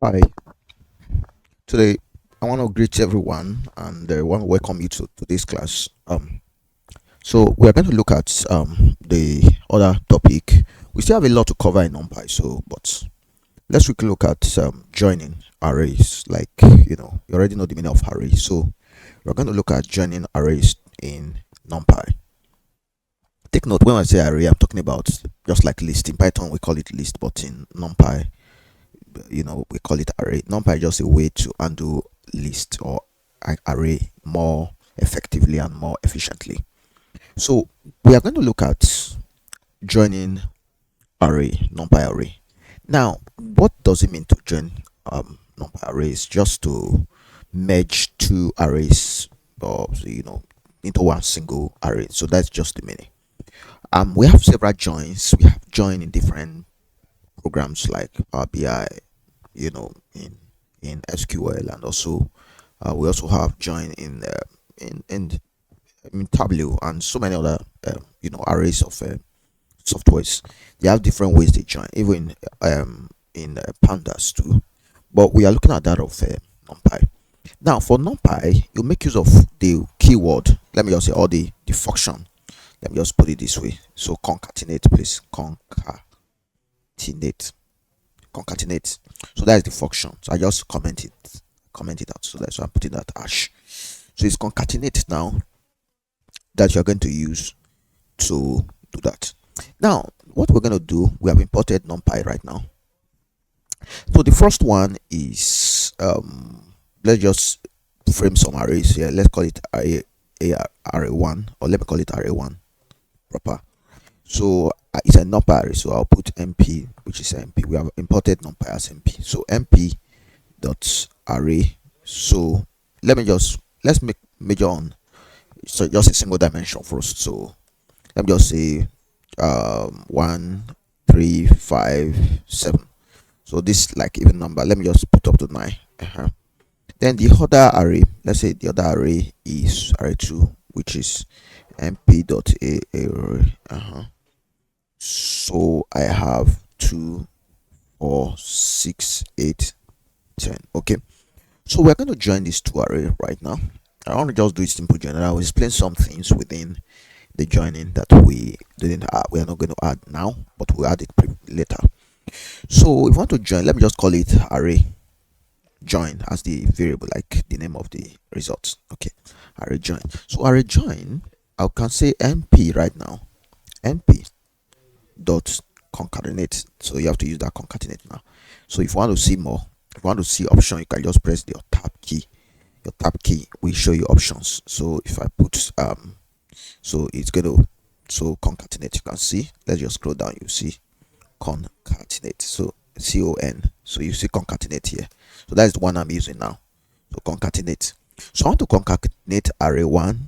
Hi, today I want to greet everyone and I want to welcome you to today's class. So we are going to look at the other topic. We still have a lot to cover in NumPy, but let's quickly look at joining arrays. Like you already know the meaning of array. So we're going to look at joining arrays in NumPy. Take note when I say array, I'm talking about just like list. In Python we call it list, but in NumPy we call it array. Numpy is just a way to undo list or array more effectively and more efficiently. So we are going to look at joining array, numpy array. Now, what does it mean to join numpy arrays? Just to merge two arrays or into one single array. So that's just the meaning. We have several joins. We have join in different programs like Power BI, in SQL, and also we also have join in Tableau and so many other arrays of softwares. They have different ways they join, even in pandas too. But we are looking at that of NumPy. Now for NumPy, you make use of the keyword. Let me just say, or the function. Let me just put it this way. So concatenate, please. Concatenate. So that is the function. So I just comment it out. So that's why I'm putting that hash. So it's concatenate now that you're going to use to do that. Now, what we're going to do, we have imported NumPy right now. So the first one is let's just frame some arrays here. Let's call it array1, or let me call it array1 proper. So it's a NumPy array, so I'll put np, which is np. We have imported NumPy as np. So np dot array. So let's make major on, so just a single dimension first. So let me just say 1 3 5 7. So this like even number, let me just put up to 9. Then the other array, let's say the other array is array2, which is np dot array. So I have 2 4 6 8 10. Okay, so we're going to join these two array right now. I want to just do a simple join, and I will explain some things within the joining that we didn't add. We are not going to add now, but we'll add it later. So if you want to join, let me just call it array join as the variable, like the name of the results. Okay, array join. So array join, I can say np right now, np dot concatenate. So you have to use that concatenate now. So if you want to see more, if you want to see option, you can just press your tab key. Your tab key will show you options. So if I put so it's going to concatenate, you can see. Let's just scroll down, you see concatenate. So con, so you see concatenate here. So that's the one I'm using now. So concatenate. So I want to concatenate array1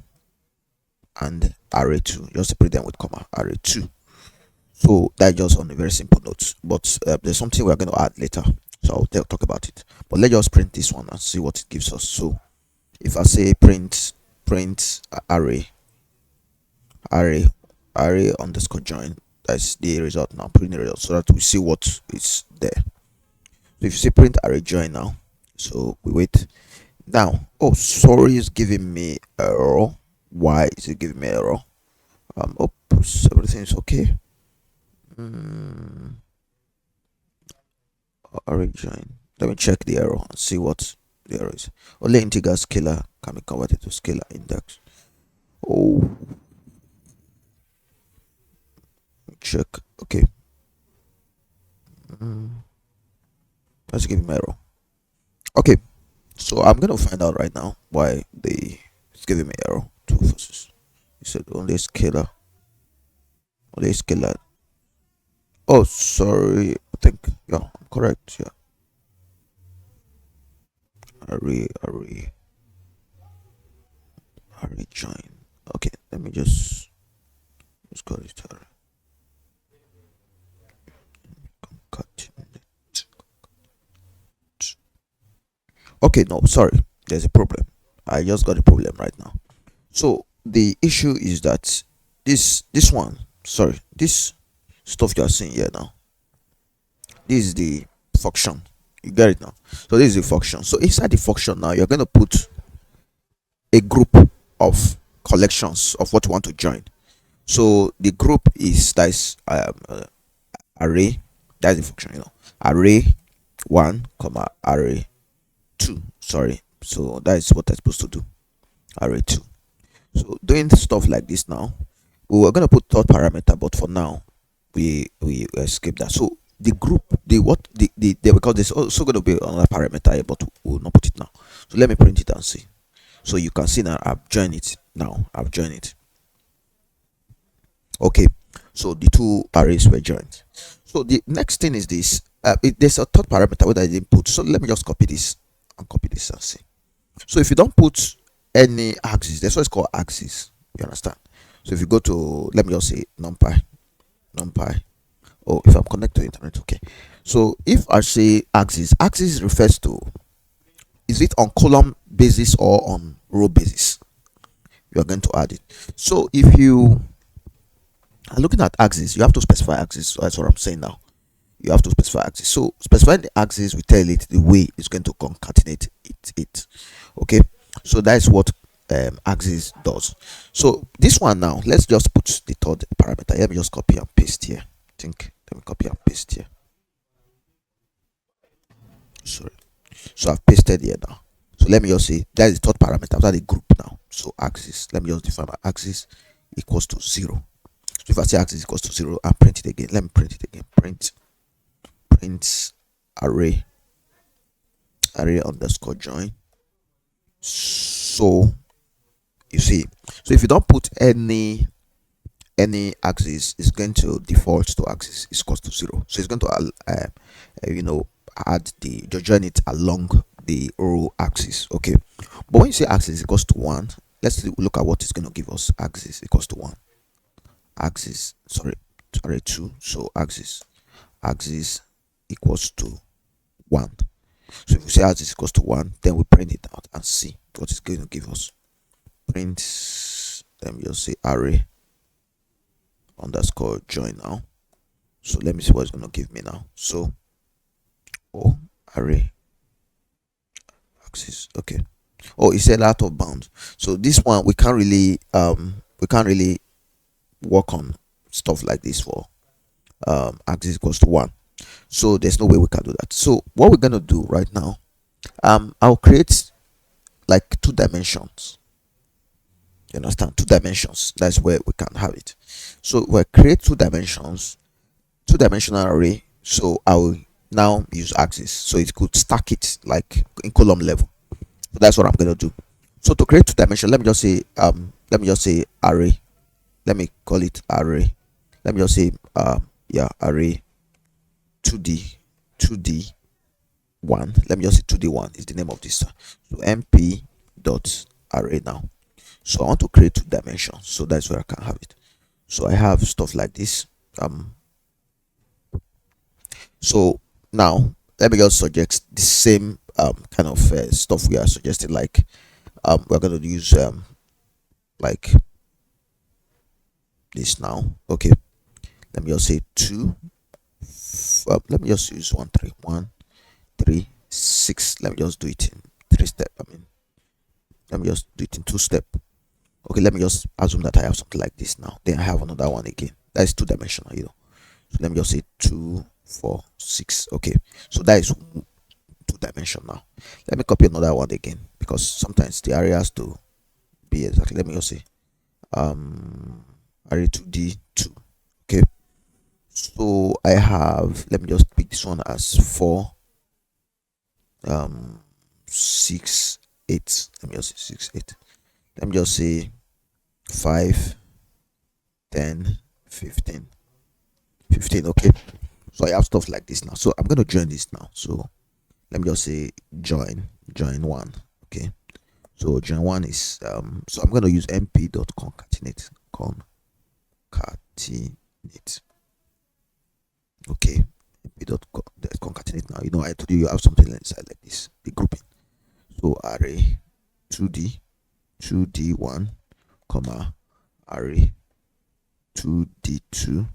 and array2. Just separate them with comma, array2. So that's just on a very simple note, but there's something we're going to add later, so I'll talk about it. But let's just print this one and see what it gives us. So if I say print array underscore join, that's the result now. Print the result so that we see what is there. So if you say print array join now, so we wait. Now, oh sorry, it's giving me error. Why is it giving me error? Oops, everything's okay. Array join. Let me check the error and see what the error is. Only integer scalar can be converted to scalar index. Oh, check. Okay, let's give him error. Okay, so I'm gonna find out right now why it's giving me error. Two versus. It said only scalar. Oh, sorry. I think yeah, I'm correct. Yeah. Array join. Okay, let me just call it array. Okay, no, sorry. There's a problem. I just got a problem right now. So the issue is that this stuff you are seeing here now, this is the function You get it now? So this is the function. So inside the function now, you're going to put a group of collections of what you want to join. So the group is that is array. That's the function, array 1 comma array 2. Sorry, so that is what I'm supposed to do. Array 2. So doing stuff like this now, we were going to put third parameter, but for now we escape that. So the group, because there's also going to be another parameter here, but we'll not put it now. So let me print it and see. So you can see now I've joined it. Okay, so the two arrays were joined. So the next thing is this. There's a third parameter where I didn't put. So let me just copy this and see. So if you don't put any axis, that's what it's called axis. You understand? So if you go to, let me just say numpy. Oh, if I'm connected to internet, okay. So if I say axis refers to, is it on column basis or on row basis? You are going to add it. So if you are looking at axis, you have to specify axis. So that's what I'm saying now. You have to specify axis. So specifying the axis, we tell it the way it's going to concatenate it. Okay, so that's what axis does. So this one now, let's just put the third parameter. Let me just copy and paste here. Let me copy and paste here. Sorry. So I've pasted here now. So let me just say that is the third parameter after the group now. So axis, let me just define my axis equals to 0. So if I say axis equals to 0, I'll print it again. Let me print it again. Print array underscore join. So you see, so if you don't put any axis, is going to default to axis is equals to 0. So it's going to add join it along the row axis. Okay, but when you say axis equals to 1, let's look at what it's going to give us. Axis equals to 1. Axis, sorry, array 2. So axis equals to 1. So if we say axis equals to 1, then we print it out and see what it's going to give us. Print, let me just say array underscore join now. So let me see what it's going to give me now. So array axis, okay. Oh, it said out of bounds. So this one we can't really work on stuff like this for axis equals to 1. So there's no way we can do that. So what we're gonna do right now, I'll create like 2 dimensions. You understand? 2 dimensions. That's where we can have it. So we'll create 2 dimensional array. So I will now use axis, so it could stack it like in column level. So that's what I'm gonna do. So to create 2 dimension, let me just say array. Let me call it array. Let me just say array 2D 1. Let me just say 2D1 is the name of this. So np dot array now. So I want to create 2 dimensions, so that's where I can have it. So I have stuff like this. So now let me just suggest the same kind of stuff we are suggesting. Like we're going to use like this now. Okay, let me just say 2. Let me just use 1 3 6. Let me just do it in 3 step. Let me just do it in 2 step. Okay, let me just assume that I have something like this now. Then I have another one again. That is 2 dimensional, So let me just say 2 4 6. Okay, so that is 2 dimensional now. Let me copy another one again, because sometimes the area has to be exactly. Let me just say array 2D2. Okay, so I have, let me just pick this one as 4 6 8. Let me just say 6 8. Let me just say 5 10 15. Okay, so I have stuff like this now. So I'm going to join this now. So let me just say join 1. Okay, so join 1 is so I'm going to use np.concatenate. Okay, np.concatenate now. I told you have something inside like this, the grouping. So array 2d1 comma array 2d2.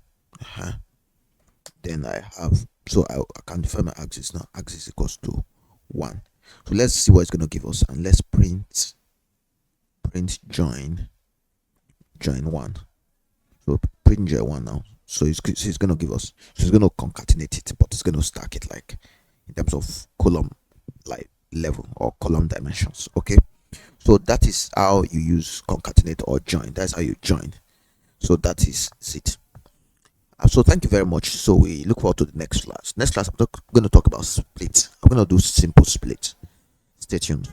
Then I have So I can define my axis now. Axis equals to 1. So let's see what it's going to give us, and let's print join 1. So print join 1 now. So it's going to give us, so it's going to concatenate it, but it's going to stack it like in terms of column like level or column dimensions. Okay, so that is how you use concatenate or join. That's how you join. So that is it. So thank you very much. So we look forward to the next class. Next class I'm going to talk about split. I'm going to do simple split. Stay tuned.